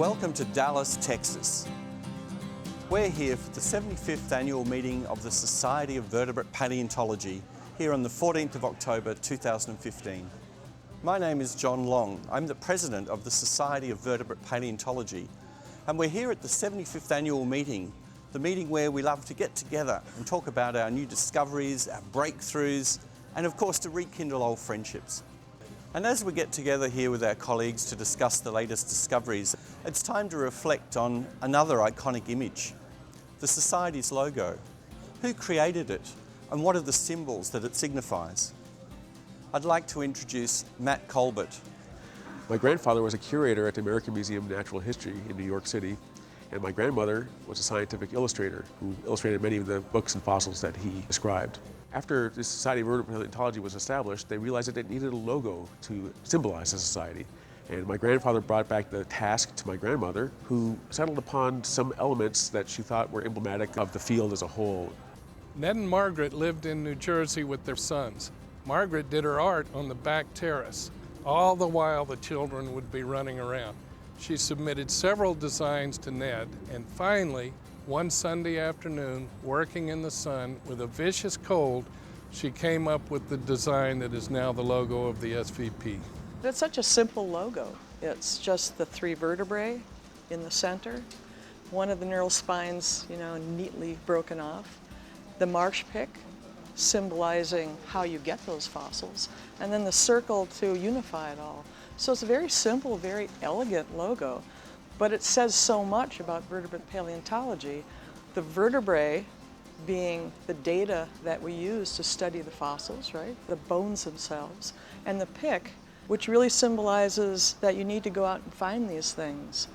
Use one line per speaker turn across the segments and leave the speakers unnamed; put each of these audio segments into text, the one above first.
Welcome to Dallas, Texas. We're here for the 75th annual meeting of the Society of Vertebrate Paleontology here on the 14th of October 2015. My name is John Long. I'm the president of the Society of Vertebrate Paleontology, and we're here at the 75th annual meeting, the meeting where we love to get together and talk about our new discoveries, our breakthroughs, and of course to rekindle old friendships. And as we get together here with our colleagues to discuss the latest discoveries, it's time to reflect on another iconic image, the Society's logo. Who created it, and what are the symbols that it signifies? I'd like to introduce Matt Colbert.
My grandfather was a curator at the American Museum of Natural History in New York City, and my grandmother was a scientific illustrator who illustrated many of the books and fossils that he described. After the Society of Vertebrate Paleontology was established, they realized that it needed a logo to symbolize the society. And my grandfather brought back the task to my grandmother, who settled upon some elements that she thought were emblematic of the field as a whole.
Ned and Margaret lived in New Jersey with their sons. Margaret did her art on the back terrace. All the while the children would be running around. She submitted several designs to Ned, and finally, one Sunday afternoon, working in the sun with a vicious cold, she came up with the design that is now the logo of the SVP.
It's such a simple logo. It's just the three vertebrae in the center, one of the neural spines, neatly broken off, the marsh pick, symbolizing how you get those fossils, and then the circle to unify it all. So it's a very simple, very elegant logo. But it says so much about vertebrate paleontology. The vertebrae being the data that we use to study the fossils, right? The bones themselves. And the pick, which really symbolizes that you need to go out and find these things.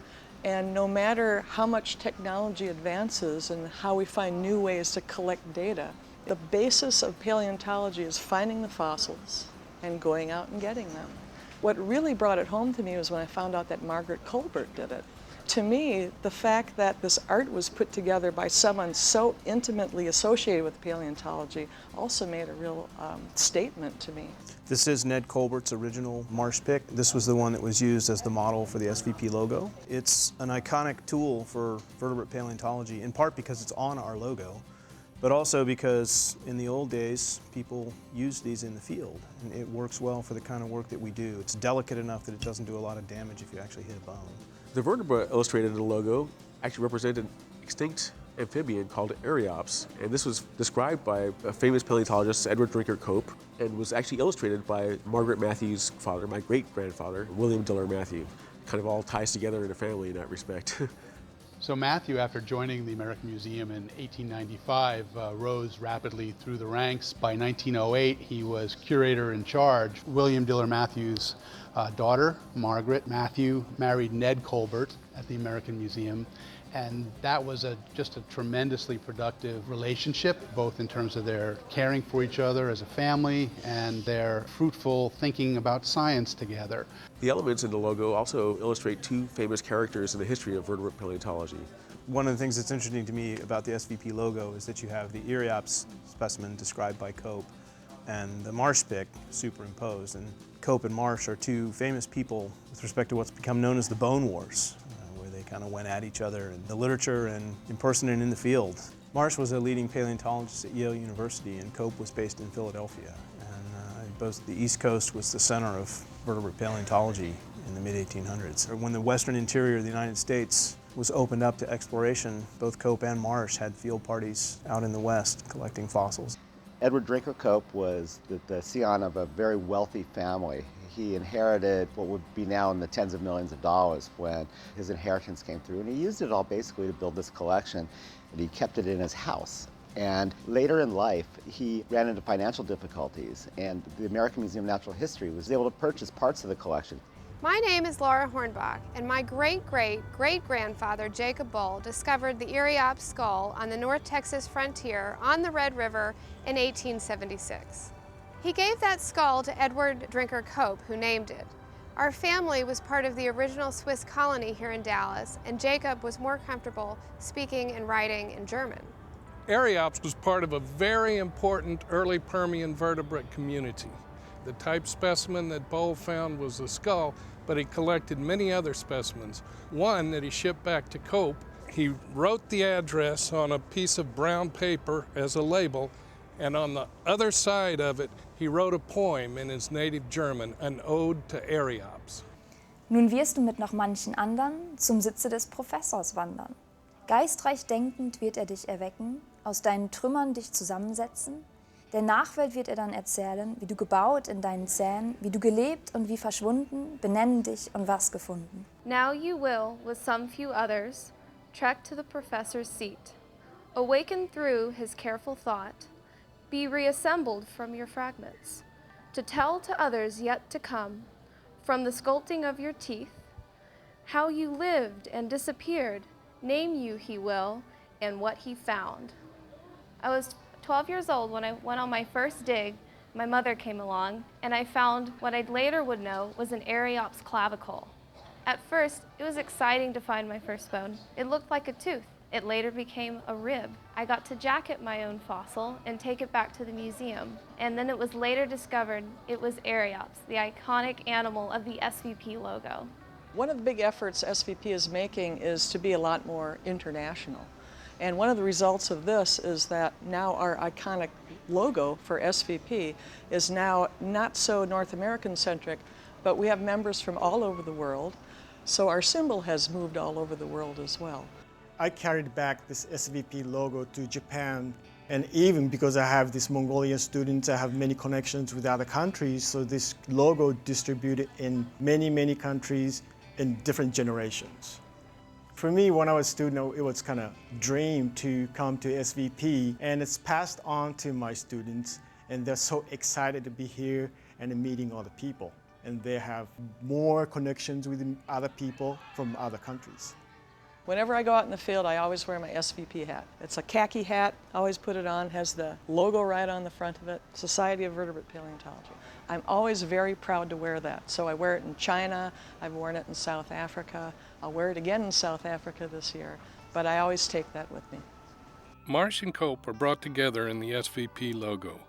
And no matter how much technology advances and how we find new ways to collect data, the basis of paleontology is finding the fossils and going out and getting them. What really brought it home to me was when I found out that Margaret Colbert did it. To me, the fact that this art was put together by someone so intimately associated with paleontology also made a real statement to me.
This is Ned Colbert's original marsh pick. This was the one that was used as the model for the SVP logo. It's an iconic tool for vertebrate paleontology, in part because it's on our logo, but also because in the old days, people used these in the field, and it works well for the kind of work that we do. It's delicate enough that it doesn't do a lot of damage if you actually hit a bone.
The vertebra illustrated in the logo actually represented an extinct amphibian called Archaeops, and this was described by a famous paleontologist, Edward Drinker Cope, and was actually illustrated by Margaret Matthews' father, my great-grandfather, William Diller Matthew. Kind of all ties together in a family in that respect.
So Matthew, after joining the American Museum in 1895, rose rapidly through the ranks. By 1908, he was curator in charge. William Diller Matthews' daughter, Margaret Matthew, married Ned Colbert at the American Museum. And that was just a tremendously productive relationship, both in terms of their caring for each other as a family and their fruitful thinking about science together.
The elements in the logo also illustrate two famous characters in the history of vertebrate paleontology.
One of the things that's interesting to me about the SVP logo is that you have the Archaeops specimen described by Cope and the marsh pick superimposed. And Cope and Marsh are two famous people with respect to what's become known as the Bone Wars. They kind of went at each other in the literature and in person and in the field. Marsh was a leading paleontologist at Yale University, and Cope was based in Philadelphia. And both the East Coast was the center of vertebrate paleontology in the mid-1800s. When the western interior of the United States was opened up to exploration, both Cope and Marsh had field parties out in the West collecting fossils.
Edward Drinker Cope was the scion of a very wealthy family. He inherited what would be now in the tens of millions of dollars when his inheritance came through, and he used it all basically to build this collection, and he kept it in his house. And later in life, he ran into financial difficulties, and the American Museum of Natural History was able to purchase parts of the collection.
My name is Laura Hornbach, and my great-great-great-grandfather Jacob Bull discovered the Archaeops skull on the North Texas frontier on the Red River in 1876. He gave that skull to Edward Drinker Cope, who named it. Our family was part of the original Swiss colony here in Dallas, and Jacob was more comfortable speaking and writing in German.
Archaeops was part of a very important early Permian vertebrate community. The type specimen that Boll found was the skull, but he collected many other specimens. One that he shipped back to Cope, he wrote the address on a piece of brown paper as a label, and on the other side of it, he wrote a poem in his native German, an ode to Eriops.
Nun wirst du mit noch manchen anderen zum Sitze des Professors wandern. Geistreich denkend wird er dich erwecken, aus deinen Trümmern dich zusammensetzen. Der Nachwelt wird er dann erzählen, wie du gebaut in deinen Zähnen, wie du gelebt und wie verschwunden, benennen dich und was gefunden.
Now you will, with some few others, trek to the professor's seat, awaken through his careful thought, be reassembled from your fragments, to tell to others yet to come, from the sculpting of your teeth, how you lived and disappeared, name you he will, and what he found. I was 12 years old when I went on my first dig. My mother came along, and I found what I later would know was an Eriops clavicle. At first, it was exciting to find my first bone. It looked like a tooth. It later became a rib. I got to jacket my own fossil and take it back to the museum. And then it was later discovered it was Eriops, the iconic animal of the SVP logo.
One of the big efforts SVP is making is to be a lot more international. And one of the results of this is that now our iconic logo for SVP is now not so North American centric, but we have members from all over the world. So our symbol has moved all over the world as well.
I carried back this SVP logo to Japan, and even because I have these Mongolian students, I have many connections with other countries, so this logo distributed in many countries in different generations. For me, when I was a student, it was kind of a dream to come to SVP, and it's passed on to my students, and they're so excited to be here and meeting other people. And they have more connections with other people from other countries.
Whenever I go out in the field, I always wear my SVP hat. It's a khaki hat, always put it on, has the logo right on the front of it, Society of Vertebrate Paleontology. I'm always very proud to wear that. So I wear it in China, I've worn it in South Africa, I'll wear it again in South Africa this year, but I always take that with me.
Marsh and Cope are brought together in the SVP logo.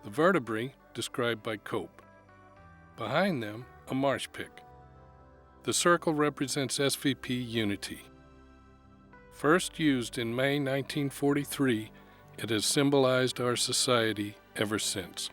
The vertebrae described by Cope. Behind them, a marsh pick. The circle represents SVP unity. First used in May 1943, it has symbolized our society ever since.